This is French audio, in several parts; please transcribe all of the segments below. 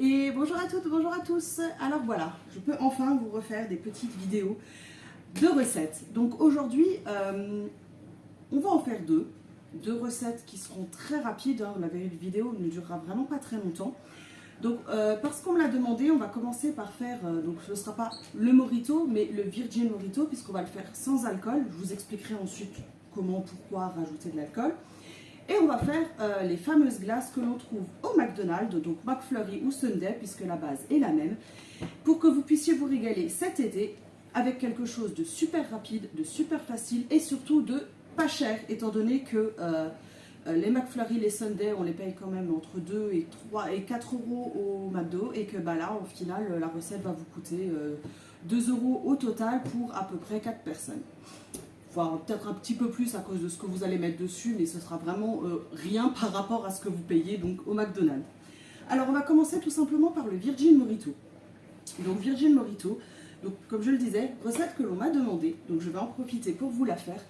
Et bonjour à toutes, bonjour à tous. Alors voilà, je peux enfin vous refaire des petites vidéos de recettes. Donc aujourd'hui, on va en faire deux recettes qui seront très rapides. La vidéo ne durera vraiment pas très longtemps. Donc parce qu'on me l'a demandé, on va commencer par faire, donc ce ne sera pas le mojito, mais le virgin mojito, puisqu'on va le faire sans alcool. Je vous expliquerai ensuite comment, pourquoi rajouter de l'alcool. Et on va faire les fameuses glaces que l'on trouve au McDonald's, donc McFlurry ou Sundae, puisque la base est la même, pour que vous puissiez vous régaler cet été avec quelque chose de super rapide, de super facile et surtout de pas cher, étant donné que les McFlurry, les Sundae, on les paye quand même entre 2 et 3 et 4 euros au McDo, et que bah là, au final, la recette va vous coûter 2 euros au total pour à peu près 4 personnes. Enfin, peut-être un petit peu plus à cause de ce que vous allez mettre dessus, mais ce sera vraiment rien par rapport à ce que vous payez donc au McDonald's. Alors on va commencer tout simplement par le Virgin Mojito. Donc Virgin Mojito, donc, comme je le disais, recette que l'on m'a demandé, donc je vais en profiter pour vous la faire.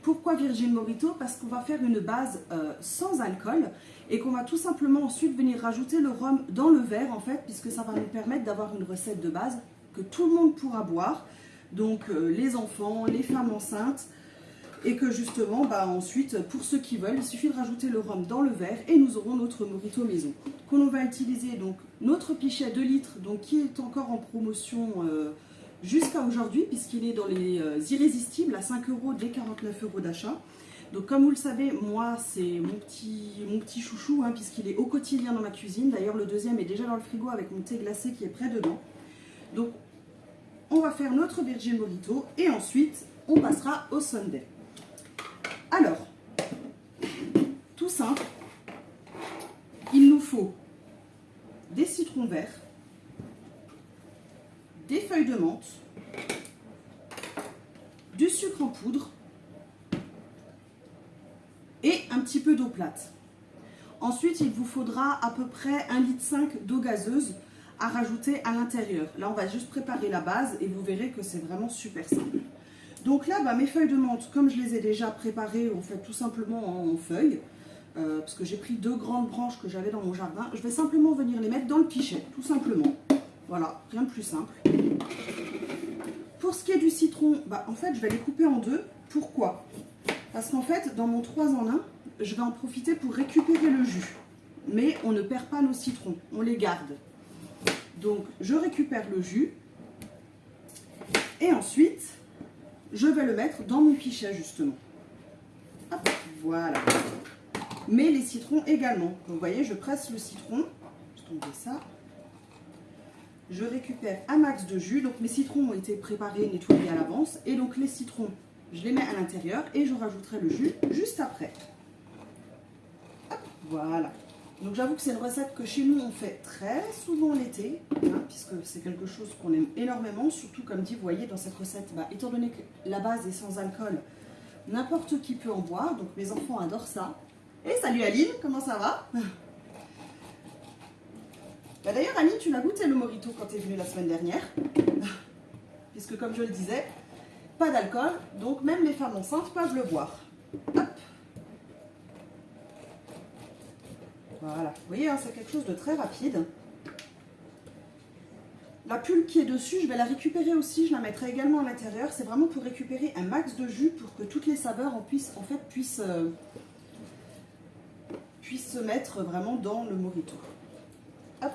Pourquoi Virgin Mojito? Parce qu'on va faire une base sans alcool et qu'on va tout simplement ensuite venir rajouter le rhum dans le verre en fait, puisque ça va nous permettre d'avoir une recette de base que tout le monde pourra boire. Donc les enfants, les femmes enceintes, et que justement, ensuite, pour ceux qui veulent, il suffit de rajouter le rhum dans le verre et nous aurons notre mojito maison. Que l'on va utiliser donc notre pichet 2 litres, donc qui est encore en promotion jusqu'à aujourd'hui, puisqu'il est dans les irrésistibles à 5 euros dès 49 euros d'achat. Donc comme vous le savez, moi c'est mon petit chouchou, hein, puisqu'il est au quotidien dans ma cuisine. D'ailleurs le deuxième est déjà dans le frigo avec mon thé glacé qui est prêt dedans. Donc on va faire notre Virgin Mojito et ensuite on passera au Sundae. Alors, tout simple, il nous faut des citrons verts, des feuilles de menthe, du sucre en poudre et un petit peu d'eau plate. Ensuite, il vous faudra à peu près 1,5 litre d'eau gazeuse à rajouter à l'intérieur. Là, on va juste préparer la base et vous verrez que c'est vraiment super simple. Donc là, mes feuilles de menthe, comme je les ai déjà préparées, en fait tout simplement en feuilles, parce que j'ai pris 2 grandes branches que j'avais dans mon jardin, je vais simplement venir les mettre dans le pichet, tout simplement. Voilà, rien de plus simple. Pour ce qui est du citron, en fait, je vais les couper en deux. Pourquoi? Parce qu'en fait, dans mon 3 en 1, je vais en profiter pour récupérer le jus. Mais on ne perd pas nos citrons, on les garde. Donc, je récupère le jus. Et ensuite, je vais le mettre dans mon pichet, justement. Hop, voilà. Mais les citrons également. Donc, vous voyez, je presse le citron. Je tombe ça. Je récupère un max de jus. Donc, mes citrons ont été préparés, nettoyés à l'avance. Et donc, les citrons, je les mets à l'intérieur et je rajouterai le jus juste après. Hop, voilà. Donc, j'avoue que c'est une recette que chez nous, on fait très souvent l'été, hein, puisque c'est quelque chose qu'on aime énormément. Surtout, comme dit, vous voyez, dans cette recette, étant donné que la base est sans alcool, n'importe qui peut en boire. Donc, mes enfants adorent ça. Et salut Aline, comment ça va? D'ailleurs, Aline, tu l'as goûté le mojito quand tu es venue la semaine dernière. Puisque, comme je le disais, pas d'alcool, donc même les femmes enceintes peuvent le boire. Hop. Voilà, vous voyez, c'est quelque chose de très rapide. La pulpe qui est dessus, je vais la récupérer aussi, je la mettrai également à l'intérieur. C'est vraiment pour récupérer un max de jus pour que toutes les saveurs puissent se mettre vraiment dans le mojito. Hop,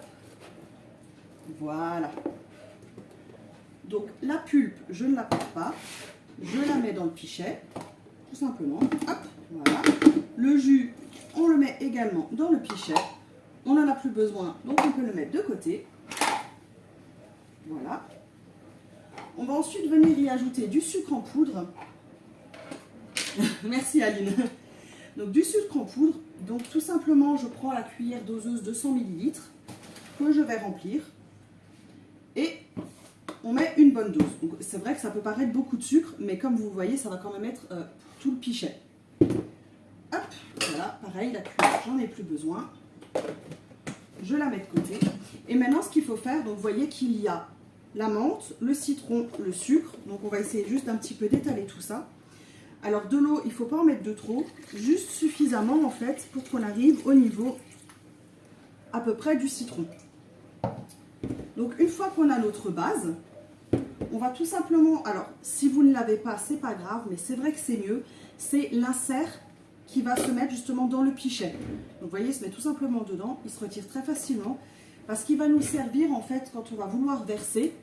voilà. Donc la pulpe, je ne la perds pas, je la mets dans le pichet, tout simplement. Hop, voilà. Le jus, on le met également dans le pichet. On n'en a plus besoin, donc on peut le mettre de côté. Voilà. On va ensuite venir y ajouter du sucre en poudre. Merci Aline. Donc du sucre en poudre. Donc tout simplement, je prends la cuillère doseuse de 100 ml que je vais remplir. Et on met une bonne dose. C'est vrai que ça peut paraître beaucoup de sucre, mais comme vous voyez, ça va quand même être tout le pichet. Hop, voilà, pareil, la cuillère, j'en ai plus besoin. Je la mets de côté. Et maintenant, ce qu'il faut faire, donc vous voyez qu'il y a la menthe, le citron, le sucre. Donc on va essayer juste d'un petit peu d'étaler tout ça. Alors de l'eau, il ne faut pas en mettre de trop, juste suffisamment en fait pour qu'on arrive au niveau à peu près du citron. Donc une fois qu'on a notre base, on va tout simplement, alors si vous ne l'avez pas, c'est pas grave, mais c'est vrai que c'est mieux, c'est l'insert qui va se mettre justement dans le pichet. Donc vous voyez, il se met tout simplement dedans, il se retire très facilement, parce qu'il va nous servir en fait quand on va vouloir verser,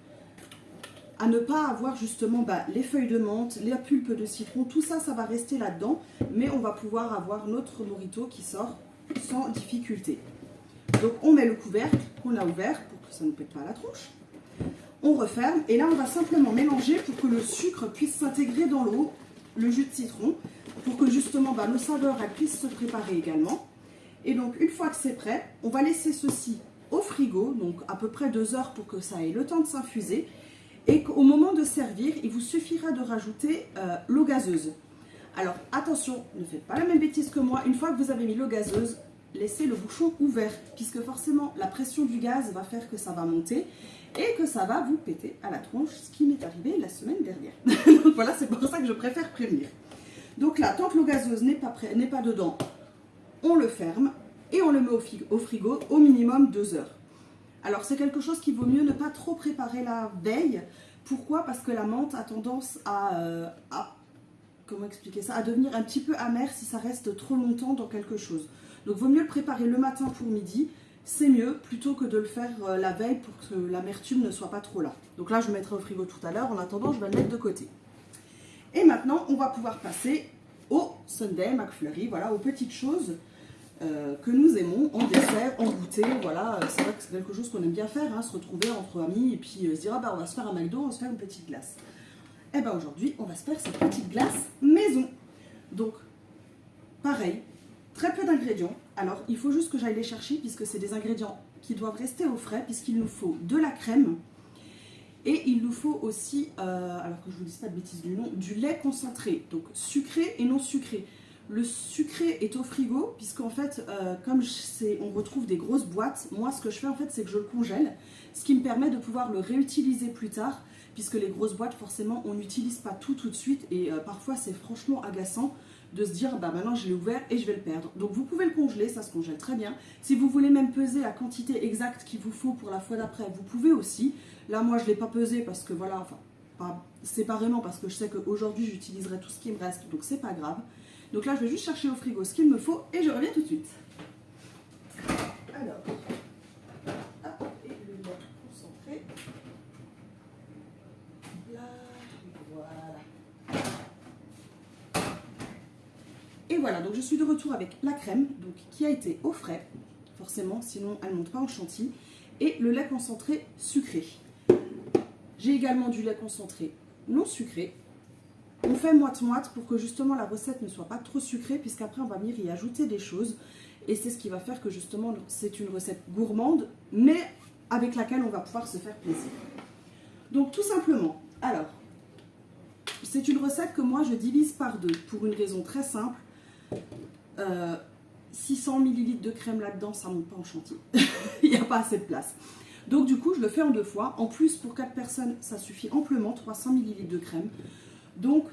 à ne pas avoir justement les feuilles de menthe, la pulpe de citron, tout ça, ça va rester là-dedans, mais on va pouvoir avoir notre mojito qui sort sans difficulté. Donc on met le couvercle qu'on a ouvert pour que ça ne pète pas à la tronche. On referme et là on va simplement mélanger pour que le sucre puisse s'intégrer dans l'eau, le jus de citron, pour que justement nos saveurs elles puissent se préparer également. Et donc une fois que c'est prêt, on va laisser ceci au frigo, donc à peu près 2 heures pour que ça ait le temps de s'infuser. Et qu'au moment de servir, il vous suffira de rajouter l'eau gazeuse. Alors attention, ne faites pas la même bêtise que moi. Une fois que vous avez mis l'eau gazeuse, laissez le bouchon ouvert, puisque forcément la pression du gaz va faire que ça va monter et que ça va vous péter à la tronche, ce qui m'est arrivé la semaine dernière. Donc voilà, c'est pour ça que je préfère prévenir. Donc là, tant que l'eau gazeuse n'est pas dedans, on le ferme et on le met au frigo au minimum 2 heures. Alors c'est quelque chose qu'il vaut mieux ne pas trop préparer la veille. Pourquoi? Parce que la menthe a tendance comment expliquer ça, à devenir un petit peu amère si ça reste trop longtemps dans quelque chose. Donc vaut mieux le préparer le matin pour midi, c'est mieux plutôt que de le faire la veille pour que l'amertume ne soit pas trop là. Donc là je le mettrai au frigo tout à l'heure, en attendant je vais le mettre de côté. Et maintenant on va pouvoir passer au Sundae McFlurry, voilà, aux petites choses que nous aimons en dessert, en goûter, voilà, c'est vrai que c'est quelque chose qu'on aime bien faire, hein, se retrouver entre amis et puis se dire on va se faire un McDo, on va se faire une petite glace. Et bien aujourd'hui on va se faire cette petite glace maison. Donc pareil, très peu d'ingrédients, alors il faut juste que j'aille les chercher puisque c'est des ingrédients qui doivent rester au frais puisqu'il nous faut de la crème et il nous faut aussi, alors que je vous dise pas de bêtises du nom, du lait concentré, donc sucré et non sucré. Le sucré est au frigo, puisqu'en fait, comme on retrouve des grosses boîtes, moi ce que je fais en fait, c'est que je le congèle, ce qui me permet de pouvoir le réutiliser plus tard, puisque les grosses boîtes, forcément, on n'utilise pas tout de suite, et parfois c'est franchement agaçant de se dire, maintenant je l'ai ouvert et je vais le perdre. Donc vous pouvez le congeler, ça se congèle très bien. Si vous voulez même peser la quantité exacte qu'il vous faut pour la fois d'après, vous pouvez aussi. Là, moi je ne l'ai pas pesé parce que voilà, enfin, pas séparément, parce que je sais qu'aujourd'hui j'utiliserai tout ce qui me reste, donc c'est pas grave. Donc là, je vais juste chercher au frigo ce qu'il me faut et je reviens tout de suite. Alors, hop, et le lait concentré. Là, voilà. Et voilà, donc je suis de retour avec la crème, donc qui a été au frais, forcément, sinon elle ne monte pas en chantilly, et le lait concentré sucré. J'ai également du lait concentré non sucré. On fait moite-moite pour que justement la recette ne soit pas trop sucrée, puisqu'après on va venir y ajouter des choses. Et c'est ce qui va faire que justement c'est une recette gourmande, mais avec laquelle on va pouvoir se faire plaisir. Donc tout simplement, alors, c'est une recette que moi je divise par 2, pour une raison très simple. 600 ml de crème là-dedans, ça ne monte pas en chantilly. Il n'y a pas assez de place. Donc du coup, je le fais en 2 fois. En plus, pour 4 personnes, ça suffit amplement, 300 ml de crème. Donc,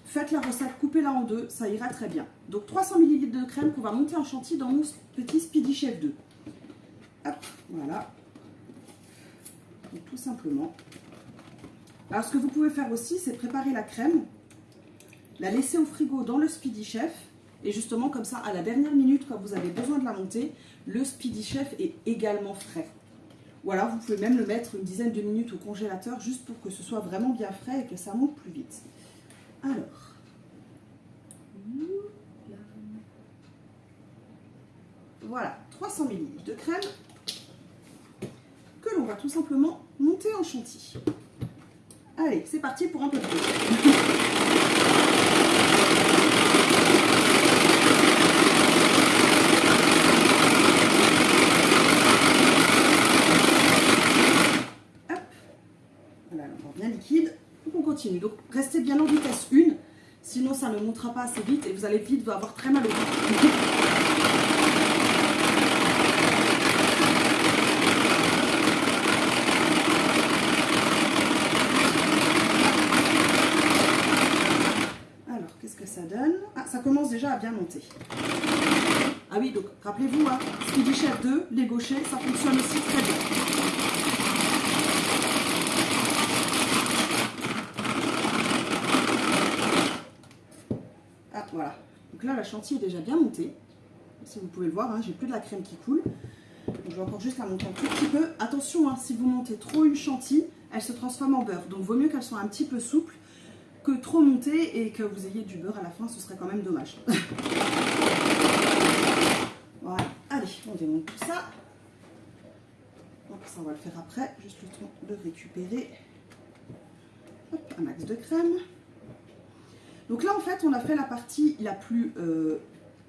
faites la recette, coupez-la en 2, ça ira très bien. Donc, 300 ml de crème qu'on va monter en chantilly dans mon petit Speedy Chef 2. Hop, voilà. Donc, tout simplement. Alors, ce que vous pouvez faire aussi, c'est préparer la crème, la laisser au frigo dans le Speedy Chef, et justement, comme ça, à la dernière minute, quand vous avez besoin de la monter, le Speedy Chef est également frais. Ou alors, vous pouvez même le mettre une dizaine de minutes au congélateur, juste pour que ce soit vraiment bien frais et que ça monte plus vite. Alors, voilà, 300 ml de crème que l'on va tout simplement monter en chantilly. Allez, c'est parti pour un peu de plus. Bien liquide, donc on continue. Donc restez bien en vitesse 1, sinon ça ne montera pas assez vite et vous allez vite avoir très mal au ventre. Alors qu'est-ce que ça donne? Ah, ça commence déjà à bien monter. Ah oui, donc rappelez-vous, Speedy Chef 2, les gauchers, ça fonctionne aussi très bien. Donc là, la chantilly est déjà bien montée. Si vous pouvez le voir, hein, j'ai plus de la crème qui coule. Donc je vais encore juste la monter un tout petit peu. Attention, hein, si vous montez trop une chantilly, elle se transforme en beurre. Donc vaut mieux qu'elle soit un petit peu souple que trop montée et que vous ayez du beurre à la fin, ce serait quand même dommage. Voilà, allez, on démonte tout ça. Donc ça, on va le faire après, juste le temps de récupérer. Hop, un max de crème. Donc là, en fait, on a fait la partie la plus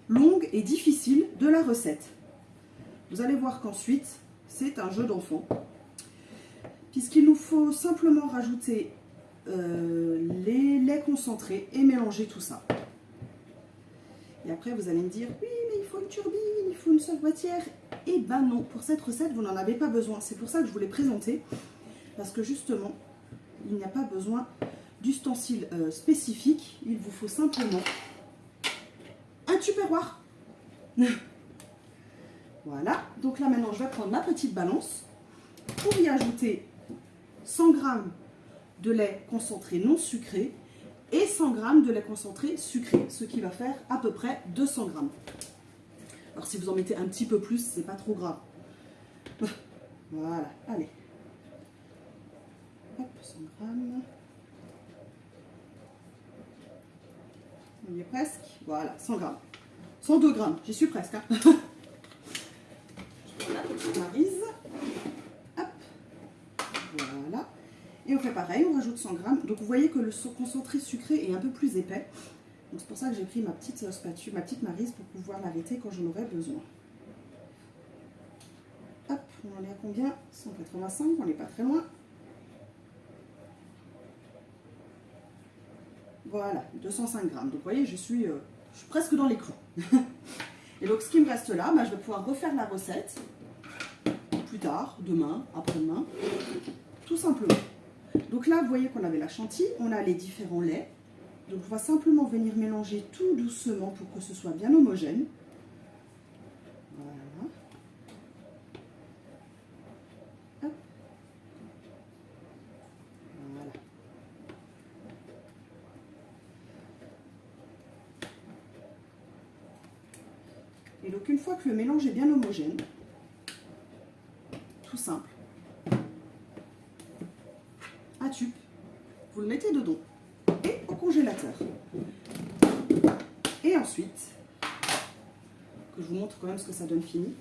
longue et difficile de la recette. Vous allez voir qu'ensuite, c'est un jeu d'enfant. Puisqu'il nous faut simplement rajouter les laits concentrés et mélanger tout ça. Et après, vous allez me dire, oui, mais il faut une turbine, il faut une sorbetière. Eh ben non, pour cette recette, vous n'en avez pas besoin. C'est pour ça que je vous l'ai présenté. Parce que justement, il n'y a pas besoin d'ustensiles spécifiques. Il vous faut simplement un tupperware. Voilà. Donc là, maintenant, je vais prendre ma petite balance pour y ajouter 100 g de lait concentré non sucré et 100 g de lait concentré sucré, ce qui va faire à peu près 200 g. Alors si vous en mettez un petit peu plus, c'est pas trop grave. Voilà, allez. Hop, 100 g. On y est presque. Voilà, 100 g. 102 g, j'y suis presque. Hein. Je prends la petite maryse. Hop. Voilà. Et on fait pareil, on rajoute 100 g. Donc vous voyez que le concentré sucré est un peu plus épais. Donc c'est pour ça que j'ai pris ma petite spatule, ma petite maryse pour pouvoir l'arrêter quand j'en aurai besoin. Hop, on en est à combien? 185, on n'est pas très loin. Voilà, 205 g. Donc vous voyez, je suis presque dans les clous. Et donc ce qui me reste là, bah, je vais pouvoir refaire la recette plus tard, demain, après-demain, tout simplement. Donc là, vous voyez qu'on avait la chantilly, on a les différents laits. Donc on va simplement venir mélanger tout doucement pour que ce soit bien homogène. Voilà. Hop. Voilà. Et donc une fois que le mélange est bien homogène, tout simple, un tube, vous le mettez dedans et au congélateur. Et ensuite, que je vous montre quand même ce que ça donne fini,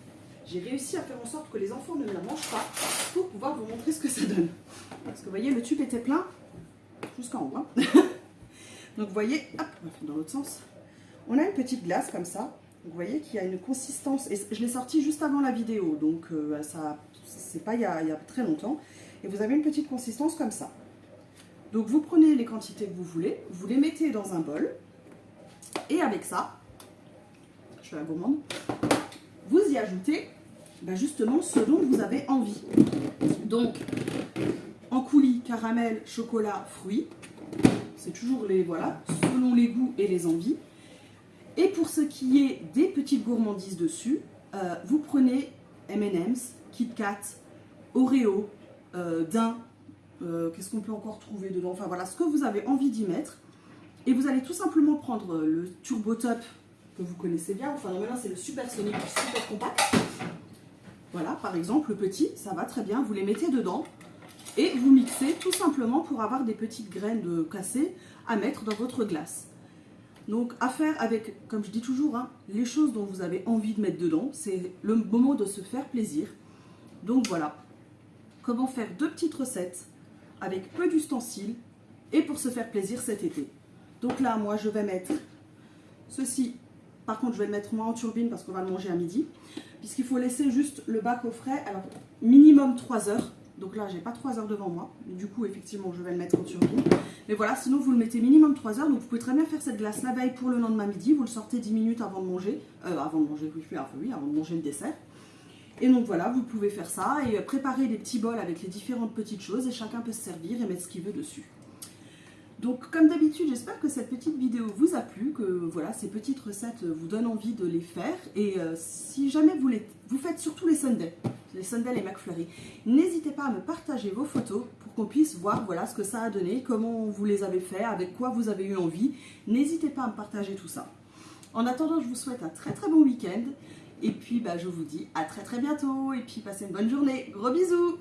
j'ai réussi à faire en sorte que les enfants ne la mangent pas pour pouvoir vous montrer ce que ça donne. Parce que vous voyez, le tube était plein jusqu'en haut. Hein. Donc vous voyez, hop, on va faire dans l'autre sens. On a une petite glace comme ça. Donc, vous voyez qu'il y a une consistance, et je l'ai sorti juste avant la vidéo, donc ça, c'est pas il y a très longtemps. Et vous avez une petite consistance comme ça. Donc vous prenez les quantités que vous voulez, vous les mettez dans un bol, et avec ça, je fais la gourmande, vous y ajoutez justement ce dont vous avez envie. Donc, en coulis, caramel, chocolat, fruits, c'est toujours les, voilà, selon les goûts et les envies. Et pour ce qui est des petites gourmandises dessus, vous prenez M&M's, Kit Kat, Oreo, Daim, qu'est-ce qu'on peut encore trouver dedans, enfin voilà, ce que vous avez envie d'y mettre. Et vous allez tout simplement prendre le Turbo Top que vous connaissez bien, enfin non, maintenant c'est le Super Sonic, super compact. Voilà, par exemple, le petit, ça va très bien, vous les mettez dedans et vous mixez tout simplement pour avoir des petites graines cassées à mettre dans votre glace. Donc à faire avec, comme je dis toujours, hein, les choses dont vous avez envie de mettre dedans, c'est le moment de se faire plaisir. Donc voilà, comment faire deux petites recettes avec peu d'ustensiles et pour se faire plaisir cet été. Donc là, moi je vais mettre ceci, par contre je vais le mettre moins en turbine parce qu'on va le manger à midi, puisqu'il faut laisser juste le bac au frais, alors minimum 3 heures. Donc là, j'ai pas 3 heures devant moi. Du coup, effectivement, je vais le mettre en turbine. Mais voilà, sinon, vous le mettez minimum 3 heures. Donc, vous pouvez très bien faire cette glace la veille pour le lendemain midi. Vous le sortez 10 minutes avant de manger. Avant de manger, oui, avant de manger le dessert. Et donc, voilà, vous pouvez faire ça et préparer des petits bols avec les différentes petites choses. Et chacun peut se servir et mettre ce qu'il veut dessus. Donc, comme d'habitude, j'espère que cette petite vidéo vous a plu, que voilà, ces petites recettes vous donnent envie de les faire. Et si jamais vous faites surtout les sundaes, les McFlurry, n'hésitez pas à me partager vos photos pour qu'on puisse voir voilà, ce que ça a donné, comment vous les avez fait, avec quoi vous avez eu envie. N'hésitez pas à me partager tout ça. En attendant, je vous souhaite un très très bon week-end. Et puis, je vous dis à très très bientôt. Et puis, passez une bonne journée. Gros bisous!